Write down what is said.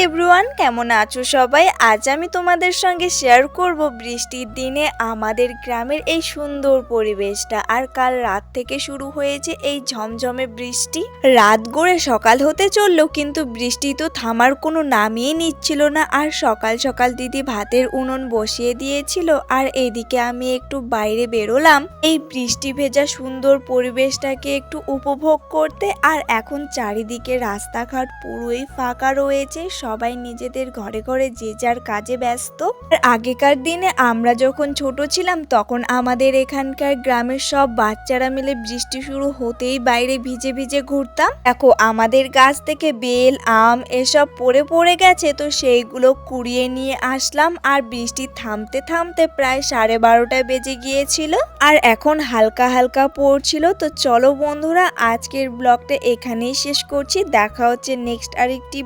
Everyone, কেমন আছো সবাই? আজ আমি তোমাদের সঙ্গে শেয়ার করব বৃষ্টির দিনে আমাদের গ্রামের এই সুন্দর পরিবেশটা। আর কাল রাত থেকে শুরু হয়েছে এই ঝমঝমে বৃষ্টি। রাত গড়ে সকাল হতে চললো, কিন্তু বৃষ্টি তো থামার কোনো নামই নিচ্ছিল না। আর সকাল সকাল দিদি ভাতের উনুন বসিয়ে দিয়েছিল, আর এদিকে আমি একটু বাইরে বেরোলাম এই বৃষ্টি ভেজা সুন্দর পরিবেশটাকে একটু উপভোগ করতে। আর এখন চারিদিকে রাস্তাঘাট পুরোই ফাঁকা রয়েছে, সবাই নিজেদের ঘরে ঘরে যে যার কাজে ব্যস্ত। আর আগেকার দিনে আমরা যখন ছোট ছিলাম তখন আমাদের এখানকার গ্রামের সব বাচ্চারা মিলে বৃষ্টি শুরু হতেই বাইরে ভিজে ভিজে ঘুরতাম। দেখো, আমাদের গাছ থেকে বেল আম এসব পড়ে পড়ে গেছে, তো সেইগুলো কুড়িয়ে নিয়ে আসলাম। আর বৃষ্টি থামতে থামতে প্রায় 12:30 বেজে গিয়েছিল, আর এখন হালকা হালকা পড়ছিল। তো চলো বন্ধুরা, আজকের ব্লগটা এখানেই শেষ করছি। দেখা হচ্ছে নেক্সট আরেকটি